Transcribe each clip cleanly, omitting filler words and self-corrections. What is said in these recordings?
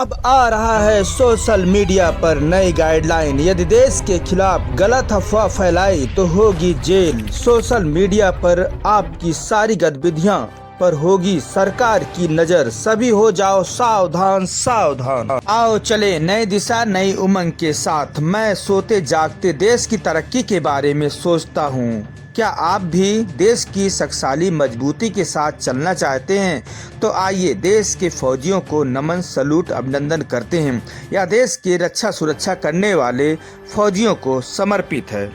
अब आ रहा है सोशल मीडिया पर नई गाइडलाइन। यदि देश के खिलाफ गलत अफवाह फैलाई तो होगी जेल। सोशल मीडिया पर आपकी सारी गतिविधियां पर होगी सरकार की नजर। सभी हो जाओ सावधान सावधान। आओ चले नई दिशा नई उमंग के साथ। मैं सोते जागते देश की तरक्की के बारे में सोचता हूँ। क्या आप भी देश की शक्तिशाली मजबूती के साथ चलना चाहते हैं? तो आइए देश के फौजियों को नमन सलूट अभिनंदन करते हैं। यह देश की रक्षा सुरक्षा करने वाले फौजियों को समर्पित है।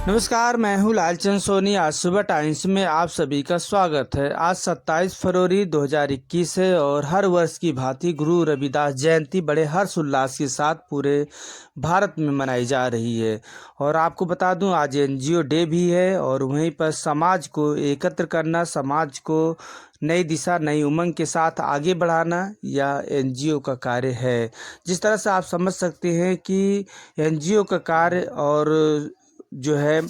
नमस्कार, मैं हूं लालचंद सोनी। आज सुबह टाइम्स में आप सभी का स्वागत है। आज 27 फरवरी 2021 है और हर वर्ष की भांति गुरु रविदास जयंती बड़े हर्षोल्लास के साथ पूरे भारत में मनाई जा रही है। और आपको बता दूं आज एनजीओ डे भी है और वहीं पर समाज को एकत्र करना, समाज को नई दिशा नई उमंग के साथ आगे बढ़ाना यह एनजीओ का कार्य है। जिस तरह से आप समझ सकते हैं कि एनजीओ का कार्य और जो है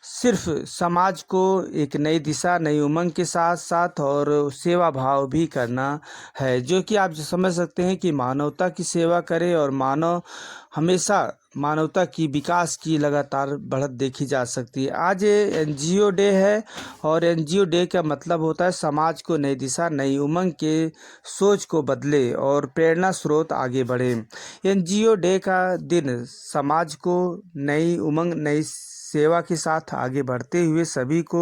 सिर्फ समाज को एक नई दिशा नई उमंग के साथ साथ और सेवा भाव भी करना है, जो कि आप समझ सकते हैं कि मानवता की सेवा करे और मानव हमेशा मानवता की विकास की लगातार बढ़त देखी जा सकती है। आज एनजीओ डे है और एनजीओ डे का मतलब होता है समाज को नई दिशा नई उमंग के सोच को बदले और प्रेरणा स्रोत आगे बढ़े। एनजीओ डे का दिन समाज को नई उमंग नई सेवा के साथ आगे बढ़ते हुए सभी को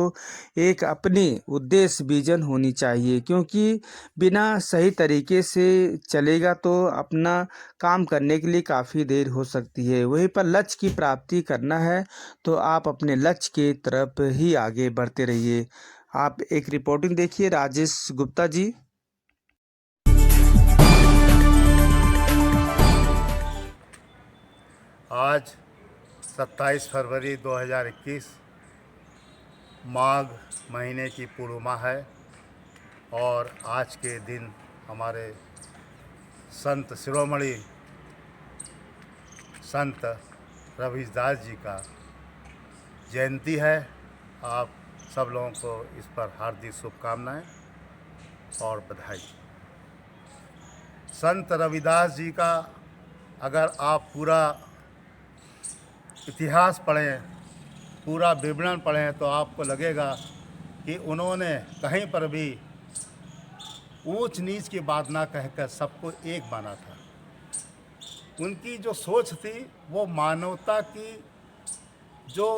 एक अपनी उद्देश्य विजन होनी चाहिए, क्योंकि बिना सही तरीके से चलेगा तो अपना काम करने के लिए काफ़ी देर हो सकती है। वहीं पर लक्ष्य की प्राप्ति करना है तो आप अपने लक्ष्य के तरफ ही आगे बढ़ते रहिए। आप एक रिपोर्टिंग देखिए राजेश गुप्ता जी। आज 27 फरवरी 2021 माघ महीने की पूर्णिमा है और आज के दिन हमारे संत शिरोमणि संत रविदास जी का जयंती है। आप सब लोगों को इस पर हार्दिक शुभकामनाएं और बधाई। संत रविदास जी का अगर आप पूरा इतिहास पढ़ें, पूरा विवरण पढ़ें तो आपको लगेगा कि उन्होंने कहीं पर भी ऊंच नीच की बात ना कहकर सबको एक माना था। उनकी जो सोच थी वो मानवता की जो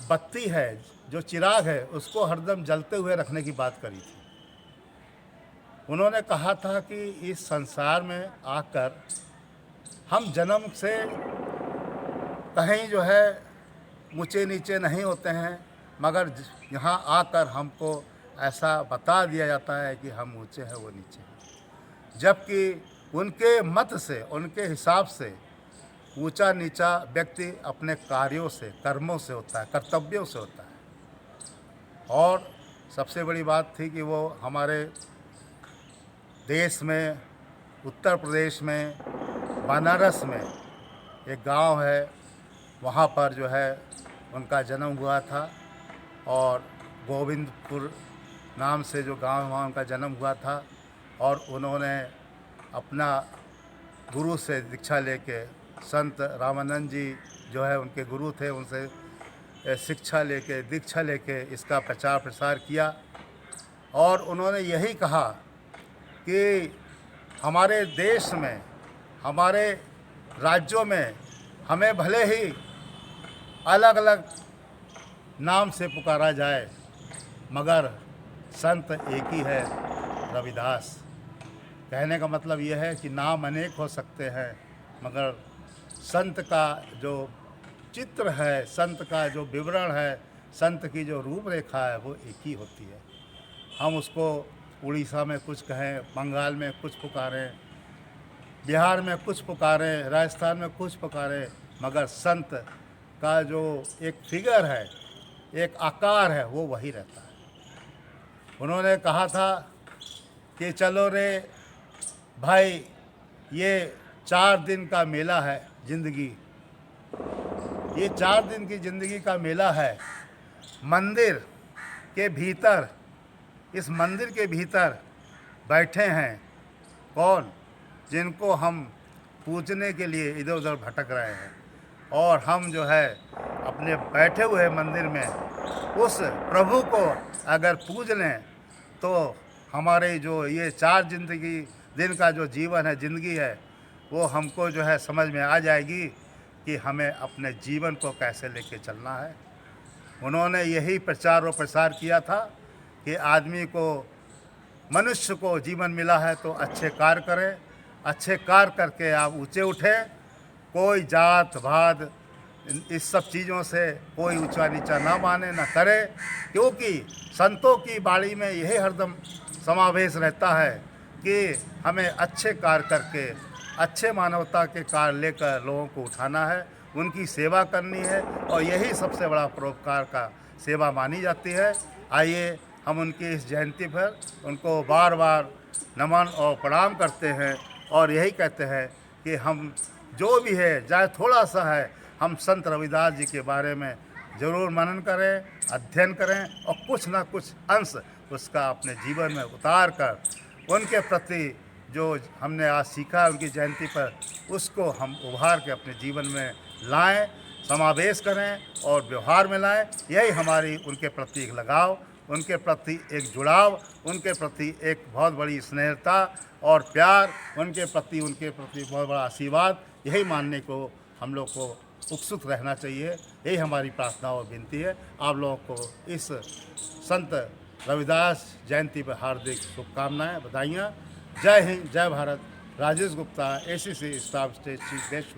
बत्ती है, जो चिराग है, उसको हरदम जलते हुए रखने की बात करी थी। उन्होंने कहा था कि इस संसार में आकर हम जन्म से कहीं जो है ऊंचे नीचे नहीं होते हैं, मगर यहाँ आकर हमको ऐसा बता दिया जाता है कि हम ऊंचे हैं वो नीचे हैं। जबकि उनके मत से, उनके हिसाब से ऊंचा नीचा व्यक्ति अपने कार्यों से, कर्मों से होता है, कर्तव्यों से होता है। और सबसे बड़ी बात थी कि वो हमारे देश में, उत्तर प्रदेश में, बनारस में एक गांव है, वहाँ पर जो है उनका जन्म हुआ था और गोविंदपुर नाम से जो गांव है वहाँ उनका जन्म हुआ था। और उन्होंने अपना गुरु से दीक्षा लेके, संत रामानंद जी जो है उनके गुरु थे, उनसे शिक्षा लेके, दीक्षा लेके इसका प्रचार प्रसार किया। और उन्होंने यही कहा कि हमारे देश में, हमारे राज्यों में हमें भले ही अलग अलग नाम से पुकारा जाए मगर संत एक ही है, रविदास। कहने का मतलब यह है कि नाम अनेक हो सकते हैं मगर संत का जो चित्र है, संत का जो विवरण है, संत की जो रूपरेखा है वो एक ही होती है। हम उसको उड़ीसा में कुछ कहें, बंगाल में कुछ पुकारें, बिहार में कुछ पुकारें, राजस्थान में कुछ पुकारें, मगर संत का जो एक फिगर है, एक आकार है, वो वही रहता है। उन्होंने कहा था कि चलो रे भाई, ये 4 दिन का मेला है ज़िंदगी, ये 4 दिन की ज़िंदगी का मेला है। मंदिर के भीतर, इस मंदिर के भीतर बैठे हैं कौन, जिनको हम पूजने के लिए इधर उधर भटक रहे हैं, और हम जो है अपने बैठे हुए मंदिर में उस प्रभु को अगर पूज लें तो हमारे जो ये 4 दिन का जो जीवन है, ज़िंदगी है, वो हमको जो है समझ में आ जाएगी कि हमें अपने जीवन को कैसे लेके चलना है। उन्होंने यही प्रचार और प्रसार किया था कि आदमी को, मनुष्य को जीवन मिला है तो अच्छे कार्य करें, अच्छे कार्य करके आप ऊंचे उठें, कोई जात भात इस सब चीज़ों से कोई ऊंचा नीचा ना माने ना करे, क्योंकि संतों की बाणी में यही हरदम समावेश रहता है कि हमें अच्छे कार्य करके, अच्छे मानवता के कार्य लेकर लोगों को उठाना है, उनकी सेवा करनी है, और यही सबसे बड़ा परोपकार का सेवा मानी जाती है। आइए हम उनकी इस जयंती पर उनको बार बार नमन और प्रणाम करते हैं, और यही कहते हैं कि हम जो भी है, चाहे थोड़ा सा है, हम संत रविदास जी के बारे में ज़रूर मनन करें, अध्ययन करें, और कुछ ना कुछ अंश उसका अपने जीवन में उतार कर उनके प्रति जो हमने आज सीखा उनकी जयंती पर, उसको हम उभार के अपने जीवन में लाएं, समावेश करें और व्यवहार में लाएं। यही हमारी उनके प्रति एक लगाव, उनके प्रति एक जुड़ाव, उनके प्रति एक बहुत बड़ी स्नेहता और प्यार, उनके प्रति बहुत बड़ा आशीर्वाद, यही मानने को हम लोग को उत्सुक रहना चाहिए। यही हमारी प्रार्थना और विनती है। आप लोगों को इस संत रविदास जयंती पर हार्दिक शुभकामनाएं, बधाइयाँ। जय हिंद, जय Bharat. Rajesh Gupta, ACC staff state chief guest.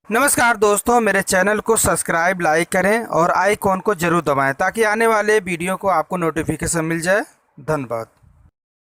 नमस्कार दोस्तों, मेरे चैनल को सब्सक्राइब, लाइक करें और आइकॉन को जरूर दबाएं ताकि आने वाले वीडियो को आपको नोटिफिकेशन मिल जाए। धन्यवाद।